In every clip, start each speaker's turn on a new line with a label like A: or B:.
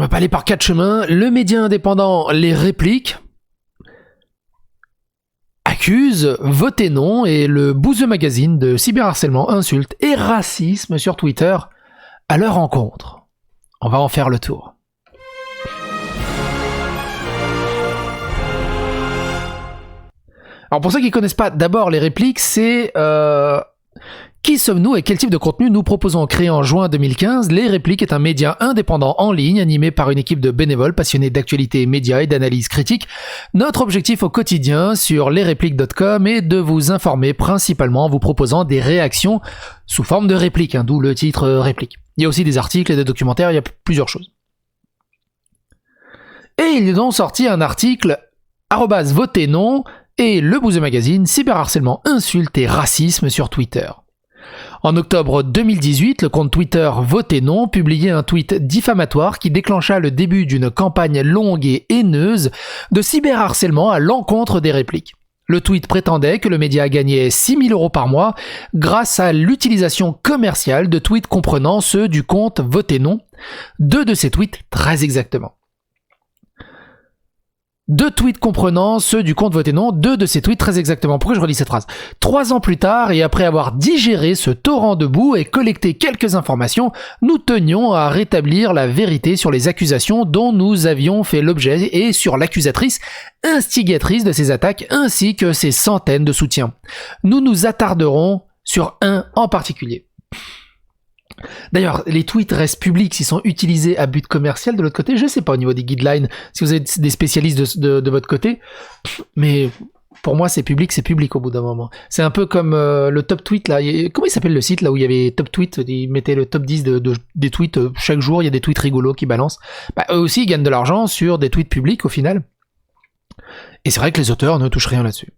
A: va pas aller par 4 chemins. Le média indépendant Les Répliques accuse Votez Non et le Bouzeux Magazine de cyberharcèlement, insultes et racisme sur Twitter à leur encontre. On va en faire le tour. Alors pour ceux qui ne connaissent pas, d'abord Les Répliques, c'est qui sommes-nous et quel type de contenu nous proposons. Créé en juin 2015, Les Répliques est un média indépendant en ligne animé par une équipe de bénévoles passionnés d'actualité médias et d'analyse critique. Notre objectif au quotidien sur lesrépliques.com est de vous informer principalement en vous proposant des réactions sous forme de répliques, d'où le titre Répliques. Il y a aussi des articles et des documentaires, il y a plusieurs choses. Et ils ont sorti un article @Votez Non et le Bouzeux Magazine, cyberharcèlement, insultes et racisme sur Twitter. En octobre 2018, le compte Twitter Votez Non publiait un tweet diffamatoire qui déclencha le début d'une campagne longue et haineuse de cyberharcèlement à l'encontre des répliques. Le tweet prétendait que le média gagnait 6 000 € par mois grâce à l'utilisation commerciale de tweets comprenant ceux du compte Votez Non. 2 de ces tweets, très exactement. 2 tweets comprenant ceux du compte Votez Non, 2 de ces tweets très exactement. Pourquoi je relis cette phrase ? 3 ans plus tard, et après avoir digéré ce torrent de boue et collecté quelques informations, nous tenions à rétablir la vérité sur les accusations dont nous avions fait l'objet et sur l'accusatrice, instigatrice de ces attaques, ainsi que ses centaines de soutiens. Nous nous attarderons sur un en particulier. D'ailleurs, les tweets restent publics s'ils sont utilisés à but commercial de l'autre côté. Je sais pas au niveau des guidelines, si vous êtes des spécialistes de votre côté, mais pour moi c'est public au bout d'un moment. C'est un peu comme le top tweet là. Comment il s'appelle le site là où il y avait top tweet, ils mettaient le top 10 des tweets chaque jour, il y a des tweets rigolos qui balancent. Eux aussi ils gagnent de l'argent sur des tweets publics au final. Et c'est vrai que les auteurs ne touchent rien là-dessus.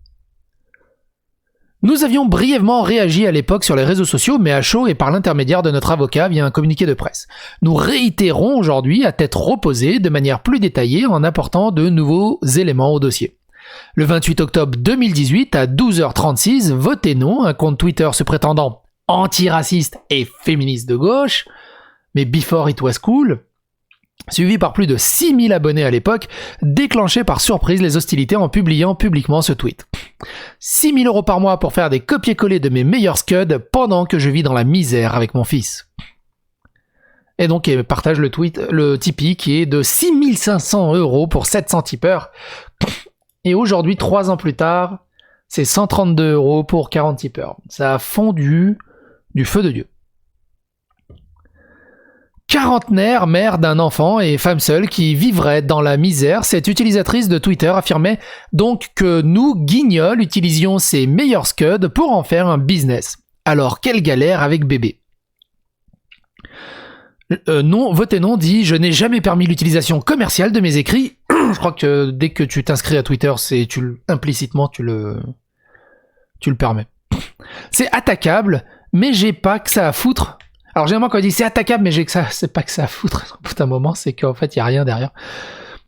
A: Nous avions brièvement réagi à l'époque sur les réseaux sociaux, mais à chaud et par l'intermédiaire de notre avocat via un communiqué de presse. Nous réitérons aujourd'hui à tête reposée de manière plus détaillée en apportant de nouveaux éléments au dossier. Le 28 octobre 2018 à 12h36, Votez Non, un compte Twitter se prétendant antiraciste et féministe de gauche, mais before it was cool, suivi par plus de 6000 abonnés à l'époque, déclenchait par surprise les hostilités en publiant publiquement ce tweet. 6 000 € par mois pour faire des copier-coller de mes meilleurs scuds pendant que je vis dans la misère avec mon fils. Et donc il partage le tweet, le Tipeee qui est de 6 500 € pour 700 tipeurs. Et aujourd'hui, 3 ans plus tard, c'est 132 € pour 40 tipeurs. Ça a fondu du feu de Dieu. Quarantenaire, mère d'un enfant et femme seule qui vivrait dans la misère, cette utilisatrice de Twitter affirmait donc que nous, guignols, utilisions ses meilleurs scuds pour en faire un business. Alors quelle galère avec bébé. Non, Votez Non dit « Je n'ai jamais permis l'utilisation commerciale de mes écrits. » Je crois que dès que tu t'inscris à Twitter, implicitement tu le permets. C'est attaquable, mais j'ai pas que ça à foutre. Alors généralement quand on dit c'est attaquable mais c'est pas que ça à foutre, au bout d'un moment c'est qu'en fait il n'y a rien derrière.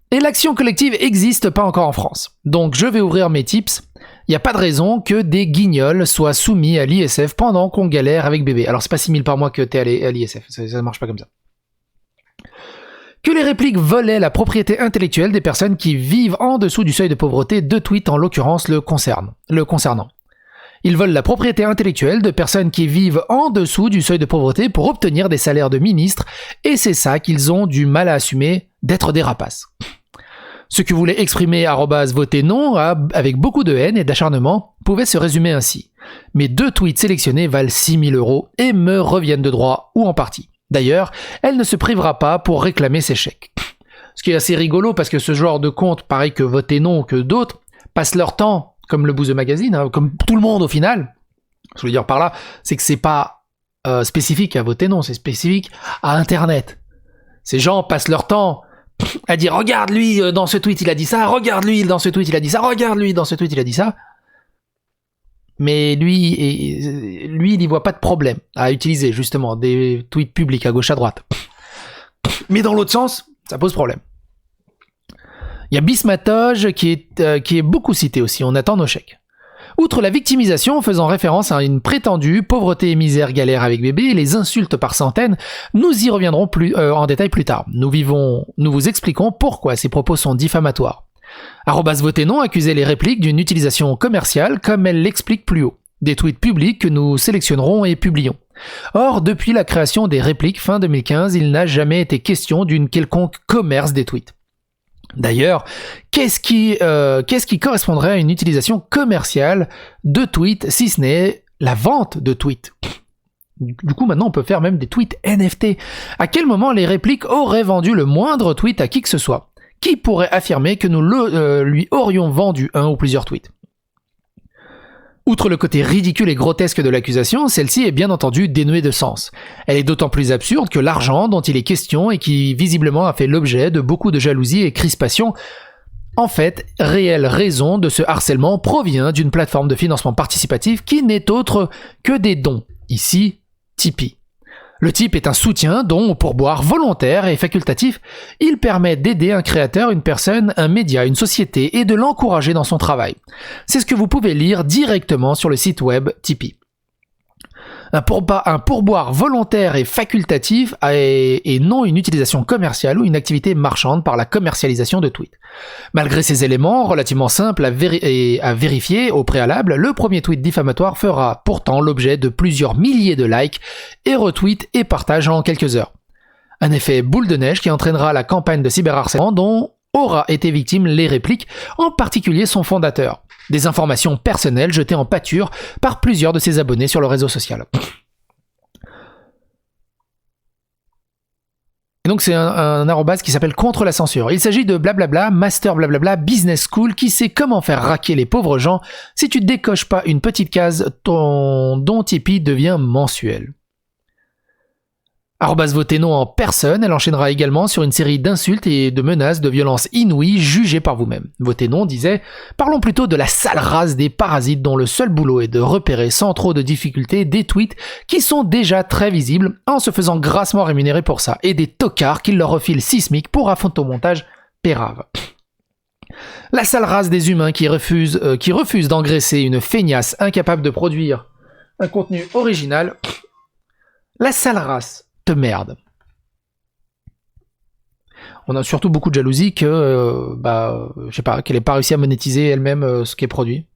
A: Et l'action collective n'existe pas encore en France. Donc je vais ouvrir mes tips. Il n'y a pas de raison que des guignols soient soumis à l'ISF pendant qu'on galère avec bébé. Alors c'est pas 6 000 par mois que t'es allé à l'ISF, ça ne marche pas comme ça. Que les répliques volaient la propriété intellectuelle des personnes qui vivent en dessous du seuil de pauvreté, 2 tweets en l'occurrence le concernant. Ils volent la propriété intellectuelle de personnes qui vivent en dessous du seuil de pauvreté pour obtenir des salaires de ministres, et c'est ça qu'ils ont du mal à assumer, d'être des rapaces. Ce que voulait exprimer @Votez Non avec beaucoup de haine et d'acharnement pouvait se résumer ainsi. Mes 2 tweets sélectionnés valent 6 000 € et me reviennent de droit, ou en partie. D'ailleurs, elle ne se privera pas pour réclamer ses chèques. Ce qui est assez rigolo parce que ce genre de compte, pareil que Votez Non ou que d'autres, passent leur temps comme le Bouzeux Magazine, comme tout le monde au final. Ce que je veux dire par là, c'est que c'est pas spécifique à Votez Non, c'est spécifique à Internet. Ces gens passent leur temps à dire « Regarde lui, dans ce tweet il a dit ça, regarde lui, dans ce tweet il a dit ça, regarde lui, dans ce tweet il a dit ça ». Mais lui, il n'y voit pas de problème à utiliser justement des tweets publics à gauche à droite. Mais dans l'autre sens, ça pose problème. Il y a Bismatoge qui est beaucoup cité aussi, on attend nos chèques. Outre la victimisation faisant référence à une prétendue pauvreté, misère, galère avec bébé, et les insultes par centaines, nous y reviendrons en détail plus tard. Nous vous expliquons pourquoi ces propos sont diffamatoires. @votenon accusait les répliques d'une utilisation commerciale comme elle l'explique plus haut. Des tweets publics que nous sélectionnerons et publions. Or, depuis la création des répliques fin 2015, il n'a jamais été question d'une quelconque commerce des tweets. D'ailleurs, qu'est-ce qui correspondrait à une utilisation commerciale de tweets si ce n'est la vente de tweets ? Du coup, maintenant, on peut faire même des tweets NFT. À quel moment les répliques auraient vendu le moindre tweet à qui que ce soit ? Qui pourrait affirmer que nous lui aurions vendu un ou plusieurs tweets ? Outre le côté ridicule et grotesque de l'accusation, celle-ci est bien entendu dénuée de sens. Elle est d'autant plus absurde que l'argent dont il est question et qui visiblement a fait l'objet de beaucoup de jalousie et crispation, en fait, réelle raison de ce harcèlement provient d'une plateforme de financement participatif qui n'est autre que des dons, ici Tipeee. Le type est un soutien, don au pourboire volontaire et facultatif. Il permet d'aider un créateur, une personne, un média, une société et de l'encourager dans son travail. C'est ce que vous pouvez lire directement sur le site web Tipeee. Un pourboire volontaire et facultatif et non une utilisation commerciale ou une activité marchande par la commercialisation de tweets. Malgré ces éléments relativement simples à vérifier au préalable, le premier tweet diffamatoire fera pourtant l'objet de plusieurs milliers de likes et retweets et partages en quelques heures. Un effet boule de neige qui entraînera la campagne de cyberharcèlement dont aura été victime les répliques, en particulier son fondateur. Des informations personnelles jetées en pâture par plusieurs de ses abonnés sur le réseau social. Et donc c'est un arrobase qui s'appelle Contre la censure. Il s'agit de blablabla, master blablabla, business school, qui sait comment faire raquer les pauvres gens si tu décoches pas une petite case dont Tipeee devient mensuel. @votenon en personne, elle enchaînera également sur une série d'insultes et de menaces de violences inouïes jugées par vous-même. Votenon disait « Parlons plutôt de la sale race des parasites dont le seul boulot est de repérer sans trop de difficulté des tweets qui sont déjà très visibles en se faisant grassement rémunérer pour ça, et des tocards qui leur refilent sismique pour un photomontage pérave. La sale race des humains qui refusent d'engraisser une feignasse incapable de produire un contenu original. La sale race de merde. On a surtout beaucoup de jalousie que, je sais pas, qu'elle n'ait pas réussi à monétiser elle-même ce qui est produit.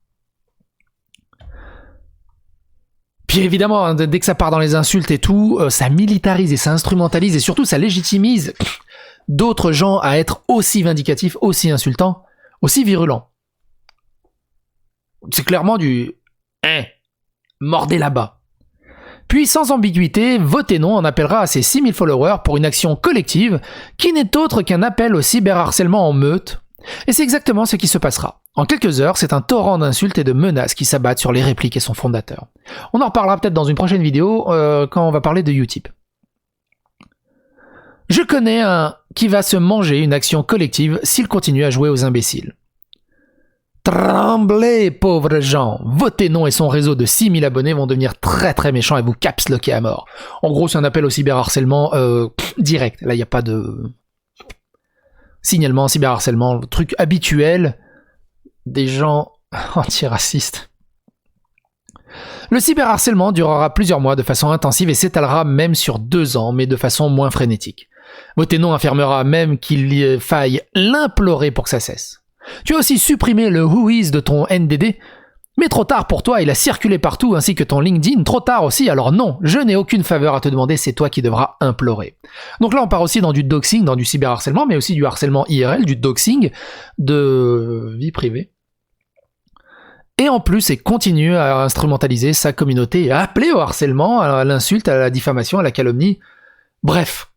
A: Puis évidemment, hein, dès que ça part dans les insultes et tout, ça militarise et ça instrumentalise et surtout ça légitimise d'autres gens à être aussi vindicatifs, aussi insultants, aussi virulents. C'est clairement du « mordez là-bas ». Puis sans ambiguïté, Votenon en appellera à ses 6000 followers pour une action collective qui n'est autre qu'un appel au cyberharcèlement en meute. Et c'est exactement ce qui se passera. En quelques heures, c'est un torrent d'insultes et de menaces qui s'abattent sur les répliques et son fondateur. On en reparlera peut-être dans une prochaine vidéo quand on va parler de Utip. Je connais un qui va se manger une action collective s'il continue à jouer aux imbéciles. Tremblez, pauvres gens! Votenon et son réseau de 6000 abonnés vont devenir très très méchants et vous capslocker à mort. En gros, c'est un appel au cyberharcèlement direct. Là, il n'y a pas de signalement, cyberharcèlement, le truc habituel des gens antiracistes. Le cyberharcèlement durera plusieurs mois de façon intensive et s'étalera même sur 2 ans, mais de façon moins frénétique. Votenon affirmera même qu'il faille l'implorer pour que ça cesse. Tu as aussi supprimé le Whois de ton NDD, mais trop tard pour toi, il a circulé partout, ainsi que ton LinkedIn, trop tard aussi, alors non, je n'ai aucune faveur à te demander, c'est toi qui devras implorer. Donc là, on part aussi dans du doxing, dans du cyberharcèlement, mais aussi du harcèlement IRL, du doxing de vie privée. Et en plus, il continue à instrumentaliser sa communauté et à appeler au harcèlement, à l'insulte, à la diffamation, à la calomnie. Bref,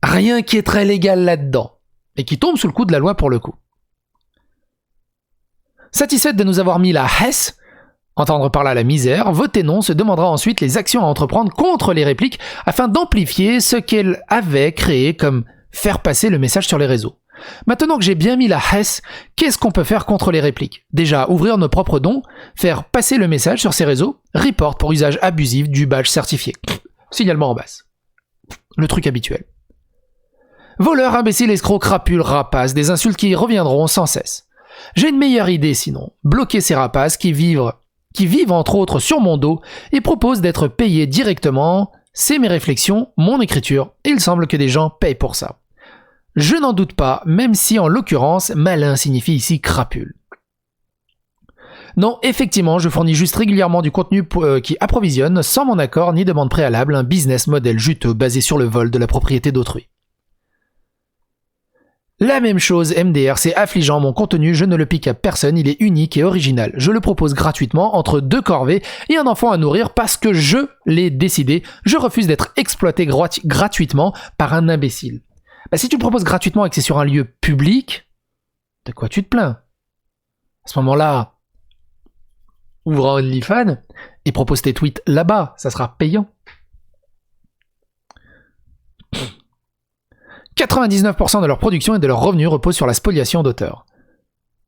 A: rien qui est très légal là-dedans, et qui tombe sous le coup de la loi pour le coup. Satisfaite de nous avoir mis la hesse, entendre par là la misère, Votenon se demandera ensuite les actions à entreprendre contre les répliques afin d'amplifier ce qu'elle avait créé comme faire passer le message sur les réseaux. Maintenant que j'ai bien mis la hesse, qu'est-ce qu'on peut faire contre les répliques? Déjà, ouvrir nos propres dons, faire passer le message sur ces réseaux, report pour usage abusif du badge certifié. Signalement en basse. Le truc habituel. Voleurs, imbéciles, escrocs, crapules, rapaces, des insultes qui reviendront sans cesse. J'ai une meilleure idée sinon, bloquer ces rapaces qui vivent entre autres sur mon dos et proposent d'être payés directement. C'est mes réflexions, mon écriture, et il semble que des gens payent pour ça. Je n'en doute pas, même si en l'occurrence, malin signifie ici crapule. Non, effectivement, je fournis juste régulièrement du contenu qui approvisionne, sans mon accord ni demande préalable, un business model juteux basé sur le vol de la propriété d'autrui. La même chose, MDR, c'est affligeant, mon contenu, je ne le pique à personne, il est unique et original. Je le propose gratuitement, entre 2 corvées et un enfant à nourrir parce que je l'ai décidé. Je refuse d'être exploité gratuitement par un imbécile. Bah, si tu le proposes gratuitement et que c'est sur un lieu public, de quoi tu te plains? À ce moment-là, ouvre un OnlyFans et propose tes tweets là-bas, ça sera payant. 99% de leur production et de leurs revenus reposent sur la spoliation d'auteurs.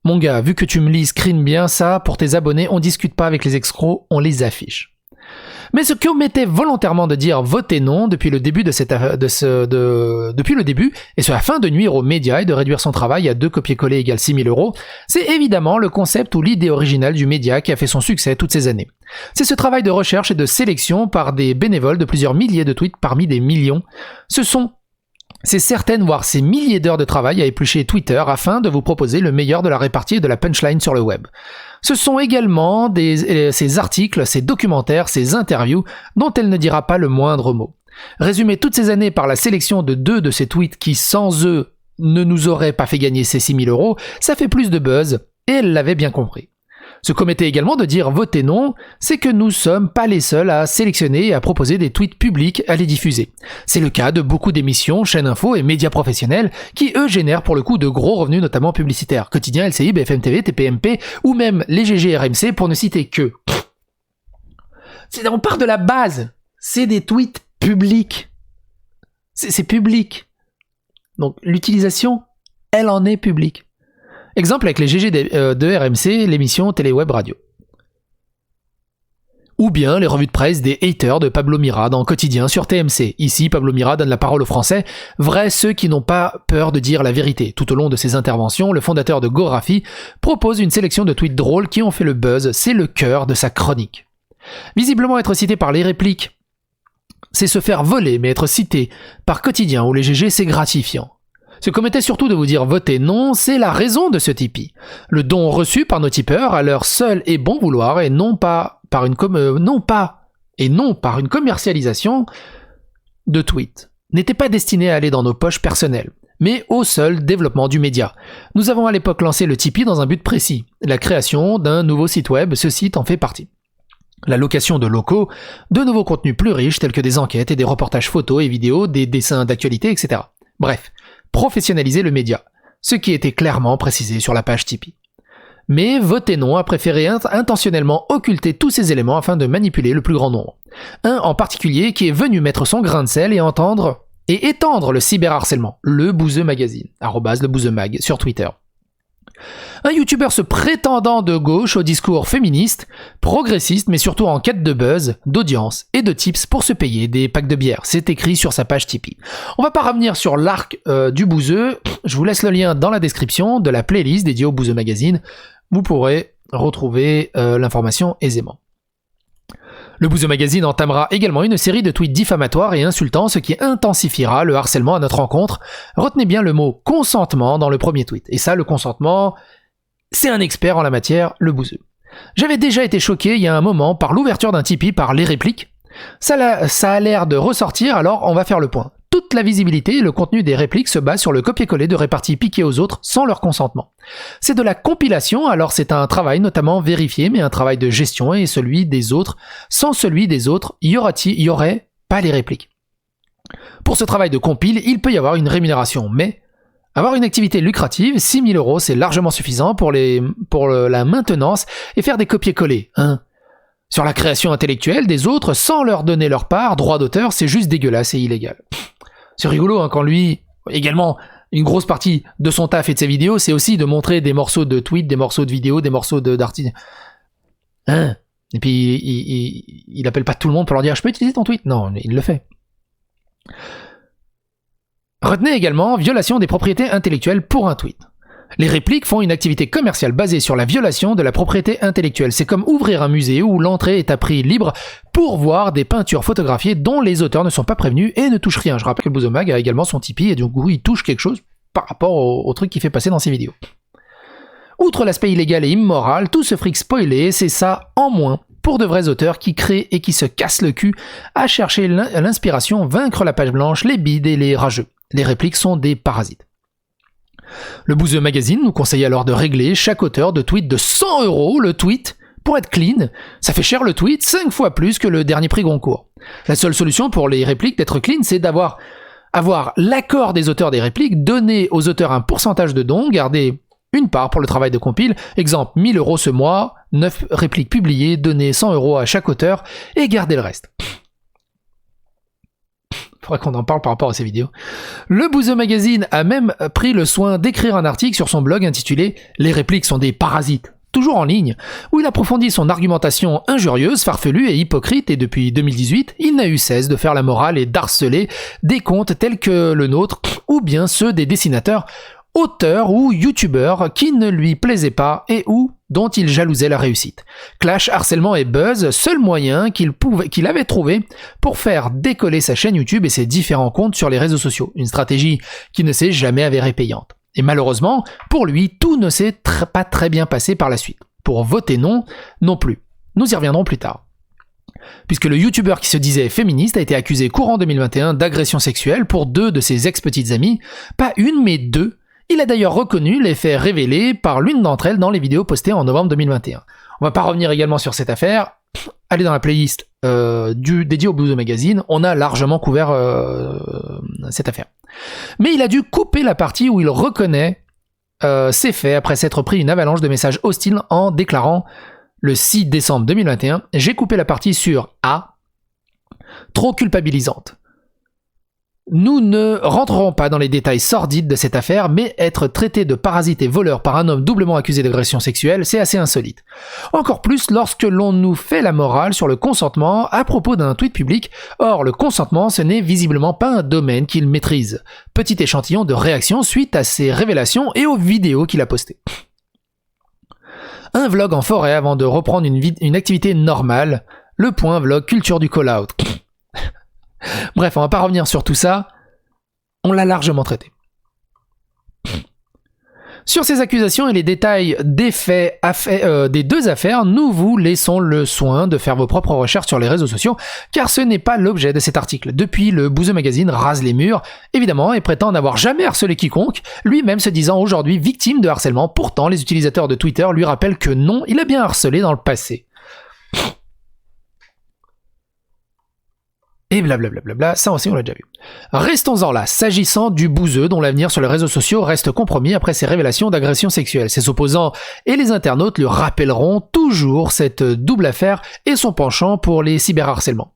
A: Mon gars, vu que tu me lis, screen bien ça, pour tes abonnés, on discute pas avec les escrocs, on les affiche. Mais ce que omettait volontairement de dire votez non depuis le début et ce afin de nuire aux médias et de réduire son travail à 2 copier-coller égale 6 000 €, c'est évidemment le concept ou l'idée originale du média qui a fait son succès toutes ces années. C'est ce travail de recherche et de sélection par des bénévoles de plusieurs milliers de tweets parmi des millions. C'est certaines, voire ces milliers d'heures de travail à éplucher Twitter afin de vous proposer le meilleur de la répartie et de la punchline sur le web. Ce sont également ces articles, ces documentaires, ces interviews dont elle ne dira pas le moindre mot. Résumer toutes ces années par la sélection de 2 de ces tweets qui, sans eux, ne nous auraient pas fait gagner ces 6 000 €, ça fait plus de buzz, et elle l'avait bien compris. Ce qu'omettait également de dire votez non, c'est que nous sommes pas les seuls à sélectionner et à proposer des tweets publics à les diffuser. C'est le cas de beaucoup d'émissions, chaînes info et médias professionnels qui eux génèrent pour le coup de gros revenus notamment publicitaires, Quotidien, LCI, BFM TV, TPMP ou même les GG RMC pour ne citer que. On part de la base, c'est des tweets publics. C'est public. Donc l'utilisation, elle en est publique. Exemple avec les GG de RMC, l'émission Télé Web Radio. Ou bien les revues de presse des haters de Pablo Mira dans Quotidien sur TMC. Ici, Pablo Mira donne la parole aux Français, vrais ceux qui n'ont pas peur de dire la vérité. Tout au long de ses interventions, le fondateur de Gorafi propose une sélection de tweets drôles qui ont fait le buzz, c'est le cœur de sa chronique. Visiblement être cité par les répliques, c'est se faire voler, mais être cité par Quotidien ou les GG, c'est gratifiant. Ce qu'on mettait surtout de vous dire votez non, c'est la raison de ce Tipeee. Le don reçu par nos tipeurs à leur seul et bon vouloir et non par une commercialisation de tweets. N'était pas destiné à aller dans nos poches personnelles, mais au seul développement du média. Nous avons à l'époque lancé le Tipeee dans un but précis, la création d'un nouveau site web, ce site en fait partie. La location de locaux, de nouveaux contenus plus riches tels que des enquêtes et des reportages photos et vidéos, des dessins d'actualité, etc. Bref, professionnaliser le média, ce qui était clairement précisé sur la page Tipeee. Mais Votez non a préféré intentionnellement occulter tous ces éléments afin de manipuler le plus grand nombre. Un en particulier qui est venu mettre son grain de sel et étendre le cyberharcèlement, le Bouzeux Magazine, @lebouzemag sur Twitter. Un youtubeur se prétendant de gauche au discours féministe, progressiste, mais surtout en quête de buzz, d'audience et de tips pour se payer des packs de bière. C'est écrit sur sa page Tipeee. On va pas revenir sur l'arc du Bouzeux. Je vous laisse le lien dans la description de la playlist dédiée au Bouzeux Magazine. Vous pourrez retrouver l'information aisément. Le Bouzeux Magazine entamera également une série de tweets diffamatoires et insultants, ce qui intensifiera le harcèlement à notre rencontre. Retenez bien le mot consentement dans le premier tweet. Et ça, le consentement, c'est un expert en la matière, le Bouzeux. J'avais déjà été choqué il y a un moment par l'ouverture d'un Tipeee par les répliques. Ça a l'air de ressortir, alors on va faire le point. Toute la visibilité et le contenu des répliques se base sur le copier-coller de réparties piquées aux autres sans leur consentement. C'est de la compilation, alors c'est un travail notamment vérifié, mais un travail de gestion et celui des autres. Sans celui des autres, il y aurait pas les répliques. Pour ce travail de compile, il peut y avoir une rémunération, mais avoir une activité lucrative, 6 000 € c'est largement suffisant pour la maintenance et faire des copier-coller, hein. Sur la création intellectuelle des autres, sans leur donner leur part, droit d'auteur, c'est juste dégueulasse et illégal. C'est rigolo hein, quand lui, également, une grosse partie de son taf et de ses vidéos, c'est aussi de montrer des morceaux de tweets, des morceaux de vidéos, des morceaux d'articles. Hein? Et puis, il appelle pas tout le monde pour leur dire « Je peux utiliser ton tweet ?» Non, il le fait. Retenez également violation des propriétés intellectuelles pour un tweet. Les répliques font une activité commerciale basée sur la violation de la propriété intellectuelle. C'est comme ouvrir un musée où l'entrée est à prix libre pour voir des peintures photographiées dont les auteurs ne sont pas prévenus et ne touchent rien. Je rappelle que le Bouzomag a également son Tipeee et du coup il touche quelque chose par rapport au truc qu'il fait passer dans ses vidéos. Outre l'aspect illégal et immoral, tout ce fric spoilé, c'est ça en moins pour de vrais auteurs qui créent et qui se cassent le cul à chercher l'inspiration, vaincre la page blanche, les bides et les rageux. Les répliques sont des parasites. Le Bouzeux Magazine nous conseille alors de régler chaque auteur de tweet de 100 € le tweet pour être clean. Ça fait cher le tweet, 5 fois plus que le dernier prix Goncourt. La seule solution pour les répliques d'être clean, c'est d'avoir l'accord des auteurs des répliques, donner aux auteurs un pourcentage de dons, garder une part pour le travail de compile. Exemple, 1000 € ce mois, 9 répliques publiées, donner 100 € à chaque auteur et garder le reste. Faudrait qu'on en parle par rapport à ces vidéos. Le Bouzeux Magazine a même pris le soin d'écrire un article sur son blog intitulé « Les répliques sont des parasites », toujours en ligne, où il approfondit son argumentation injurieuse, farfelue et hypocrite, et depuis 2018, il n'a eu cesse de faire la morale et d'harceler des comptes tels que le nôtre, ou bien ceux des dessinateurs, auteurs ou youtubeurs qui ne lui plaisaient pas et ou dont il jalousait la réussite. Clash, harcèlement et buzz, seul moyen qu'il avait trouvé pour faire décoller sa chaîne YouTube et ses différents comptes sur les réseaux sociaux. Une stratégie qui ne s'est jamais avérée payante. Et malheureusement, pour lui, tout ne s'est pas très bien passé par la suite. Pour voter non plus. Nous y reviendrons plus tard. Puisque le youtubeur qui se disait féministe a été accusé courant 2021 d'agression sexuelle pour 2 de ses ex-petites amies, pas une mais 2. Il a d'ailleurs reconnu les faits révélés par l'une d'entre elles dans les vidéos postées en novembre 2021. On va pas revenir également sur cette affaire. Allez dans la playlist dédiée au Bouzeux Magazine, on a largement couvert cette affaire. Mais il a dû couper la partie où il reconnaît ces faits après s'être pris une avalanche de messages hostiles en déclarant le 6 décembre 2021 « J'ai coupé la partie sur A, trop culpabilisante ». Nous ne rentrerons pas dans les détails sordides de cette affaire, mais être traité de parasite et voleur par un homme doublement accusé d'agression sexuelle, c'est assez insolite. Encore plus lorsque l'on nous fait la morale sur le consentement à propos d'un tweet public. Or, le consentement, ce n'est visiblement pas un domaine qu'il maîtrise. Petit échantillon de réaction suite à ces révélations et aux vidéos qu'il a postées. Un vlog en forêt avant de reprendre une activité normale. Le point vlog culture du call-out. Bref, on va pas revenir sur tout ça, on l'a largement traité. Sur ces accusations et les détails des faits des 2 affaires, nous vous laissons le soin de faire vos propres recherches sur les réseaux sociaux, car ce n'est pas l'objet de cet article. Depuis, le Bouzeux Magazine rase les murs, évidemment, et prétend n'avoir jamais harcelé quiconque, lui-même se disant aujourd'hui victime de harcèlement. Pourtant, les utilisateurs de Twitter lui rappellent que non, il a bien harcelé dans le passé. Et blablabla, ça aussi on l'a déjà vu. Restons-en là, s'agissant du Bouzeux dont l'avenir sur les réseaux sociaux reste compromis après ses révélations d'agression sexuelle. Ses opposants et les internautes lui rappelleront toujours cette double affaire et son penchant pour les cyberharcèlements.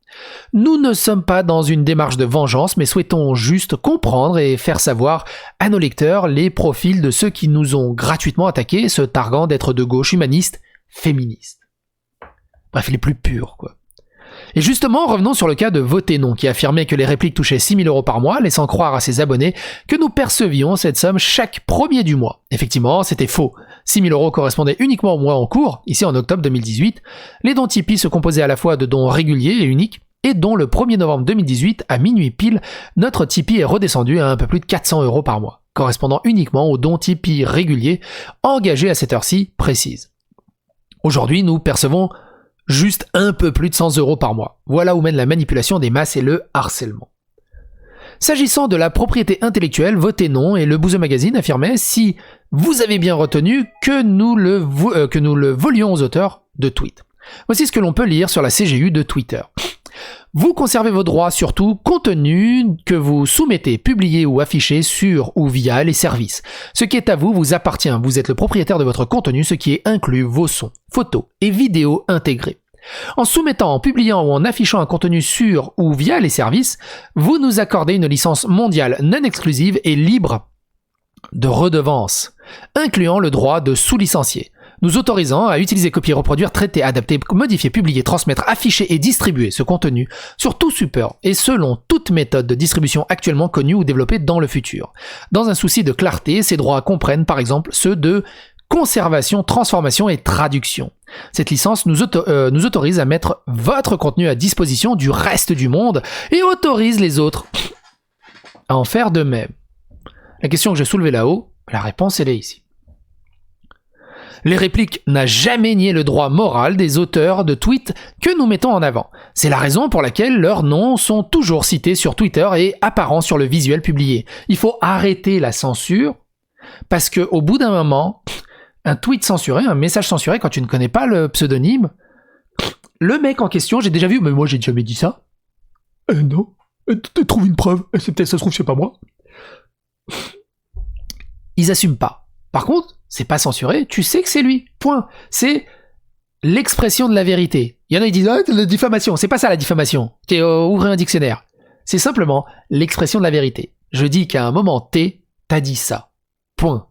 A: Nous ne sommes pas dans une démarche de vengeance, mais souhaitons juste comprendre et faire savoir à nos lecteurs les profils de ceux qui nous ont gratuitement attaqués, se targuant d'être de gauche, humanistes, féministes. Bref, les plus purs, quoi. Et justement, revenons sur le cas de Voter Non, qui affirmait que les répliques touchaient 6 000 € par mois, laissant croire à ses abonnés que nous percevions cette somme chaque premier du mois. Effectivement, c'était faux. 6 000 € correspondaient uniquement au mois en cours, ici en octobre 2018. Les dons Tipeee se composaient à la fois de dons réguliers et uniques, et dont le 1er novembre 2018, à minuit pile, notre Tipeee est redescendu à un peu plus de 400 € par mois, correspondant uniquement aux dons Tipeee réguliers engagés à cette heure-ci précise. Aujourd'hui, nous percevons juste un peu plus de 100 € par mois. Voilà où mène la manipulation des masses et le harcèlement. S'agissant de la propriété intellectuelle, Voter Non et le Bouzeux Magazine affirmaient, si vous avez bien retenu, que nous le volions aux auteurs de tweets. Voici ce que l'on peut lire sur la CGU de Twitter. Vous conservez vos droits sur tout contenu que vous soumettez, publié ou affiché sur ou via les services. Ce qui est à vous vous appartient. Vous êtes le propriétaire de votre contenu, ce qui est inclus vos sons, photos et vidéos intégrés. En soumettant, en publiant ou en affichant un contenu sur ou via les services, vous nous accordez une licence mondiale non exclusive et libre de redevance, incluant le droit de sous-licencier. nous autorisant à utiliser, copier, reproduire, traiter, adapter, modifier, publier, transmettre, afficher et distribuer ce contenu sur tout support et selon toute méthode de distribution actuellement connue ou développée dans le futur. Dans un souci de clarté, ces droits comprennent par exemple ceux de conservation, transformation et traduction. Cette licence nous autorise à mettre votre contenu à disposition du reste du monde et autorise les autres à en faire de même. La question que j'ai soulevée là-haut, la réponse elle est ici. Les répliques n'a jamais nié le droit moral des auteurs de tweets que nous mettons en avant. C'est la raison pour laquelle leurs noms sont toujours cités sur Twitter et apparents sur le visuel publié. Il faut arrêter la censure parce qu'au bout d'un moment, un tweet censuré, un message censuré, quand tu ne connais pas le pseudonyme, le mec en question, j'ai déjà vu, mais moi j'ai jamais dit ça. Non, trouve une preuve, c'est peut-être ça se trouve, c'est pas moi. Ils assument pas. Par contre, c'est pas censuré, tu sais que c'est lui. Point. C'est l'expression de la vérité. Il y en a qui disent la diffamation. C'est pas ça la diffamation. Ouvrez un dictionnaire. C'est simplement l'expression de la vérité. Je dis qu'à un moment T, t'as dit ça. Point.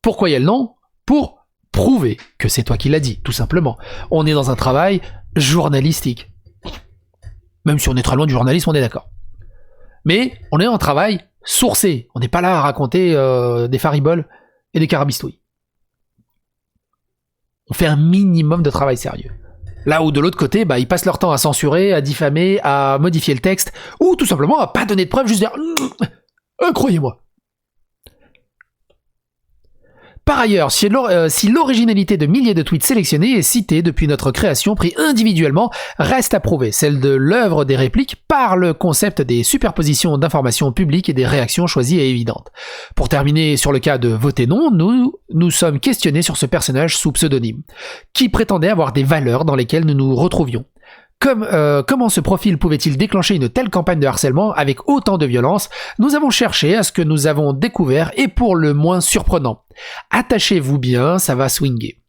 A: Pourquoi il y a le nom ? Pour prouver que c'est toi qui l'as dit, tout simplement. On est dans un travail journalistique. Même si on est très loin du journalisme, on est d'accord. Mais on est en travail sourcé. On n'est pas là à raconter des fariboles et des carabistouilles. On fait un minimum de travail sérieux. Là où de l'autre côté, ils passent leur temps à censurer, à diffamer, à modifier le texte, ou tout simplement à pas donner de preuves, juste dire croyez-moi. Par ailleurs, si l'originalité de milliers de tweets sélectionnés et cités depuis notre création, pris individuellement, reste à prouver, celle de l'œuvre des répliques par le concept des superpositions d'informations publiques et des réactions choisies et évidentes. Pour terminer sur le cas de Voter non, nous sommes questionnés sur ce personnage sous pseudonyme, qui prétendait avoir des valeurs dans lesquelles nous nous retrouvions. Comment ce profil pouvait-il déclencher une telle campagne de harcèlement avec autant de violence ? Nous avons cherché à ce que nous avons découvert et pour le moins surprenant. Attachez-vous bien, ça va swinger.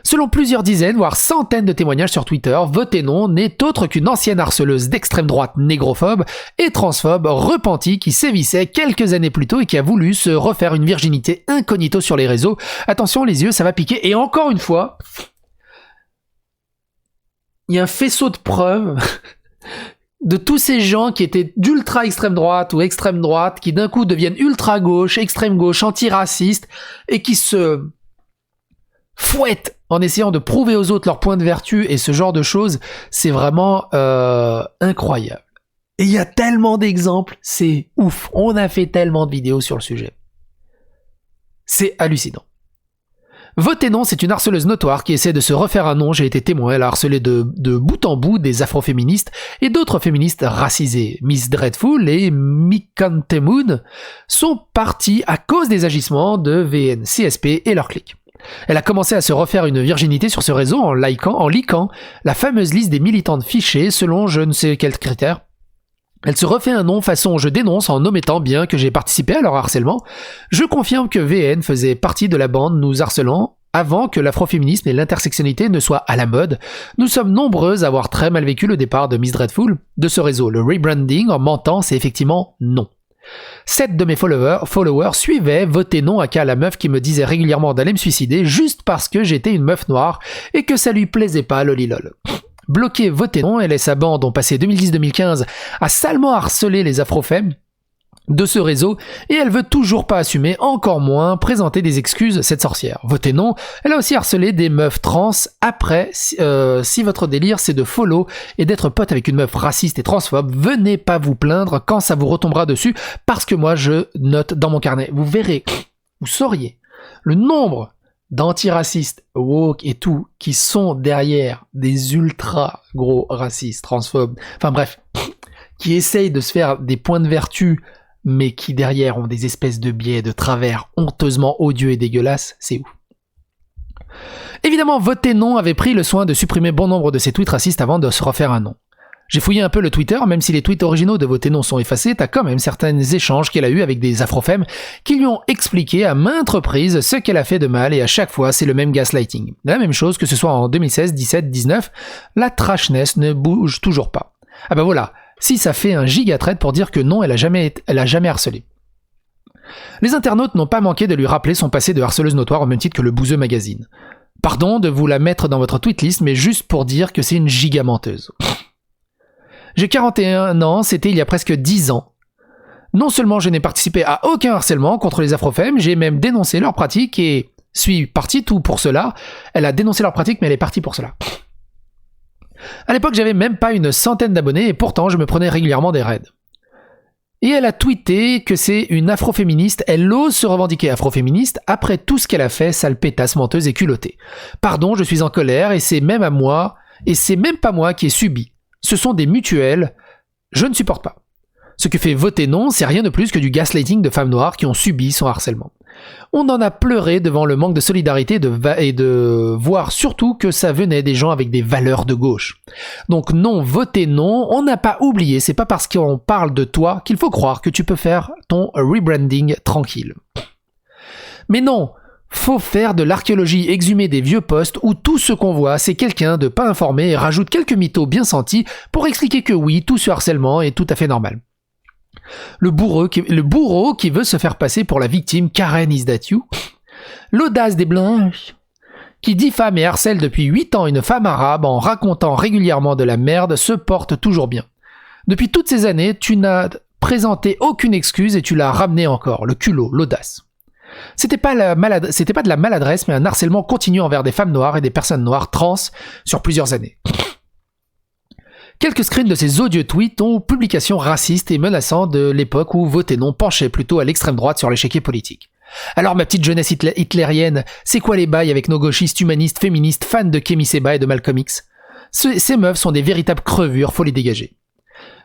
A: Selon plusieurs dizaines, voire centaines de témoignages sur Twitter, Voter non n'est autre qu'une ancienne harceleuse d'extrême droite négrophobe et transphobe repentie qui sévissait quelques années plus tôt et qui a voulu se refaire une virginité incognito sur les réseaux. Attention, les yeux, ça va piquer. Et encore une fois, il y a un faisceau de preuves de tous ces gens qui étaient d'ultra extrême droite ou extrême droite, qui d'un coup deviennent ultra gauche, extrême gauche, antiracistes, et qui se fouettent en essayant de prouver aux autres leur point de vertu et ce genre de choses. C'est vraiment incroyable. Et il y a tellement d'exemples, c'est ouf. On a fait tellement de vidéos sur le sujet. C'est hallucinant. Voter non, c'est une harceleuse notoire qui essaie de se refaire un nom. J'ai été témoin, elle a harcelé de bout en bout des afroféministes et d'autres féministes racisées. Miss Dreadful et Mikantemoon sont partis à cause des agissements de VN, CSP et leur clique. Elle a commencé à se refaire une virginité sur ce réseau en liquant la fameuse liste des militantes fichées selon je ne sais quels critères. Elle se refait un nom façon je dénonce en omettant bien que j'ai participé à leur harcèlement. Je confirme que VN faisait partie de la bande nous harcelant avant que l'afroféminisme et l'intersectionnalité ne soient à la mode. Nous sommes nombreuses à avoir très mal vécu le départ de Miss Dreadful de ce réseau. Le rebranding en mentant, c'est effectivement non. 7 de mes followers suivaient Voter non aka la meuf qui me disait régulièrement d'aller me suicider juste parce que j'étais une meuf noire et que ça lui plaisait pas lolilol. Bloqué Voter non, elle et sa bande ont passé 2010-2015 à salement harceler les afrofemmes de ce réseau et elle veut toujours pas assumer, encore moins présenter des excuses, cette sorcière. Voter non, elle a aussi harcelé des meufs trans. Après, si votre délire c'est de follow et d'être pote avec une meuf raciste et transphobe, venez pas vous plaindre quand ça vous retombera dessus parce que moi je note dans mon carnet. Vous verrez, vous sauriez le nombre d'antiracistes, woke et tout, qui sont derrière des ultra gros racistes, transphobes, enfin bref, qui essayent de se faire des points de vertu, mais qui derrière ont des espèces de biais, de travers honteusement odieux et dégueulasses, c'est ouf. Évidemment, Voter non avait pris le soin de supprimer bon nombre de ses tweets racistes avant de se refaire un nom. J'ai fouillé un peu le Twitter, même si les tweets originaux de Voter non sont effacés, t'as quand même certains échanges qu'elle a eu avec des afrofemmes qui lui ont expliqué à maintes reprises ce qu'elle a fait de mal et à chaque fois c'est le même gaslighting. La même chose que ce soit en 2016, 17, 19, la trashness ne bouge toujours pas. Ah bah voilà, si ça fait un giga thread pour dire que non, elle a jamais harcelé. Les internautes n'ont pas manqué de lui rappeler son passé de harceleuse notoire au même titre que le Bouseux Magazine. Pardon de vous la mettre dans votre tweetlist, mais juste pour dire que c'est une gigamenteuse. J'ai 41 ans, c'était il y a presque 10 ans. Non seulement je n'ai participé à aucun harcèlement contre les afrofemmes, j'ai même dénoncé leurs pratiques et suis parti tout pour cela. Elle a dénoncé leurs pratiques, mais elle est partie pour cela. À l'époque, j'avais même pas une centaine d'abonnés et pourtant je me prenais régulièrement des raids. Et elle a tweeté que c'est une afroféministe, elle ose se revendiquer afroféministe après tout ce qu'elle a fait, sale pétasse menteuse et culottée. Pardon, je suis en colère et c'est même pas moi qui ai subi. Ce sont des mutuelles, je ne supporte pas. Ce que fait voter non, c'est rien de plus que du gaslighting de femmes noires qui ont subi son harcèlement. On en a pleuré devant le manque de solidarité et de voir surtout que ça venait des gens avec des valeurs de gauche. Donc non, voter non, on n'a pas oublié, c'est pas parce qu'on parle de toi qu'il faut croire que tu peux faire ton rebranding tranquille. Mais non, faut faire de l'archéologie, exhumer des vieux posts où tout ce qu'on voit c'est quelqu'un de pas informé et rajoute quelques mythos bien sentis pour expliquer que oui, tout ce harcèlement est tout à fait normal. Le bourreau qui veut se faire passer pour la victime Karen is that you. L'audace des blanches qui diffame et harcèle depuis 8 ans une femme arabe en racontant régulièrement de la merde se porte toujours bien. Depuis toutes ces années, tu n'as présenté aucune excuse et tu l'as ramené encore, le culot, l'audace. C'était pas de la maladresse mais un harcèlement continu envers des femmes noires et des personnes noires trans sur plusieurs années. Quelques screens de ces odieux tweets ont publications racistes et menaçantes de l'époque où voter non penchait plutôt à l'extrême droite sur l'échiquier politique. Alors ma petite jeunesse hitlérienne, c'est quoi les bails avec nos gauchistes, humanistes, féministes, fans de Kémy Séba et de Malcolm X ? Ces meufs sont des véritables crevures, faut les dégager.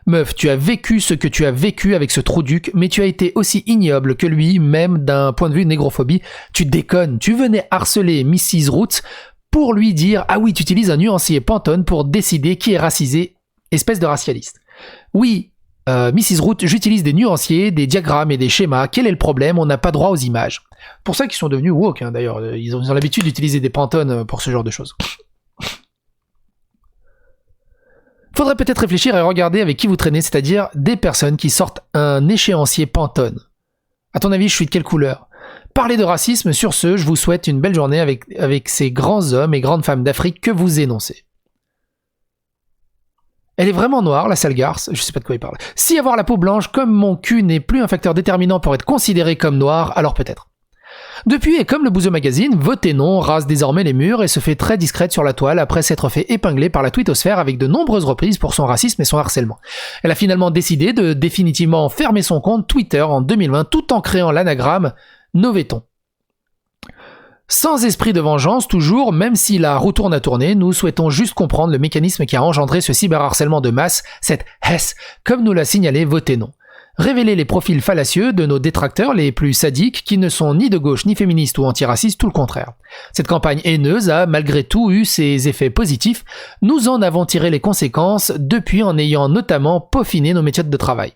A: Meuf, tu as vécu ce que tu as vécu avec ce trou-duc, mais tu as été aussi ignoble que lui, même d'un point de vue négrophobie. Tu déconnes, tu venais harceler Mrs. Roots pour lui dire « Ah oui, tu utilises un nuancier Pantone pour décider qui est racisé. » Espèce de racialiste. Oui, Mrs. Root, j'utilise des nuanciers, des diagrammes et des schémas. Quel est le problème ? On n'a pas droit aux images. Pour ça qu'ils sont devenus woke, hein, d'ailleurs. Ils ont l'habitude d'utiliser des Pantone pour ce genre de choses. Faudrait peut-être réfléchir et regarder avec qui vous traînez, c'est-à-dire des personnes qui sortent un échéancier Pantone. À ton avis, je suis de quelle couleur ? Parlez de racisme, sur ce, je vous souhaite une belle journée avec ces grands hommes et grandes femmes d'Afrique que vous énoncez. Elle est vraiment noire, la sale garce, je sais pas de quoi il parle. Si avoir la peau blanche comme mon cul n'est plus un facteur déterminant pour être considéré comme noir, alors peut-être. Depuis, et comme le Bouseux Magazine, voter non rase désormais les murs et se fait très discrète sur la toile après s'être fait épingler par la twittosphère avec de nombreuses reprises pour son racisme et son harcèlement. Elle a finalement décidé de définitivement fermer son compte Twitter en 2020 tout en créant l'anagramme Noveton. Sans esprit de vengeance, toujours, même si la roue tourne à tourner, nous souhaitons juste comprendre le mécanisme qui a engendré ce cyberharcèlement de masse, cette HES, comme nous l'a signalé Voter non. Révéler les profils fallacieux de nos détracteurs les plus sadiques qui ne sont ni de gauche ni féministes ou antiracistes, tout le contraire. Cette campagne haineuse a malgré tout eu ses effets positifs, nous en avons tiré les conséquences depuis en ayant notamment peaufiné nos méthodes de travail.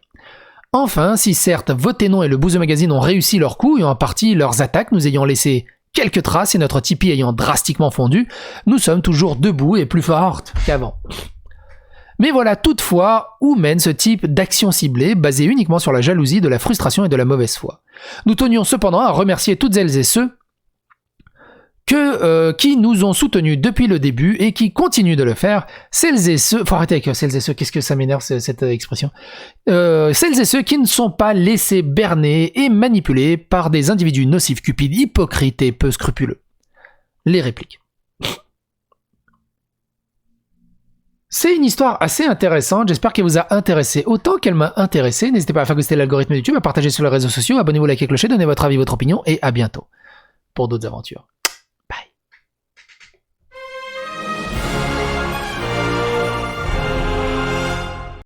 A: Enfin, si certes Voter non et le Bouseux Magazine ont réussi leur coup et en partie leurs attaques nous ayant laissé quelques traces et notre Tipeee ayant drastiquement fondu, nous sommes toujours debout et plus fortes qu'avant. Mais voilà toutefois où mène ce type d'action ciblée basée uniquement sur la jalousie, de la frustration et de la mauvaise foi. Nous tenions cependant à remercier toutes celles et ceux qui nous ont soutenus depuis le début et qui continuent de le faire. Celles et ceux... Faut arrêter avec celles et ceux, qu'est-ce que ça m'énerve cette expression. Celles et ceux qui ne sont pas laissés berner et manipulés par des individus nocifs, cupides, hypocrites et peu scrupuleux. Les répliques. C'est une histoire assez intéressante, j'espère qu'elle vous a intéressé autant qu'elle m'a intéressé. N'hésitez pas à phagocyter l'algorithme de YouTube, à partager sur les réseaux sociaux, abonnez-vous, likez, clocher, donnez votre avis, votre opinion et à bientôt pour d'autres aventures.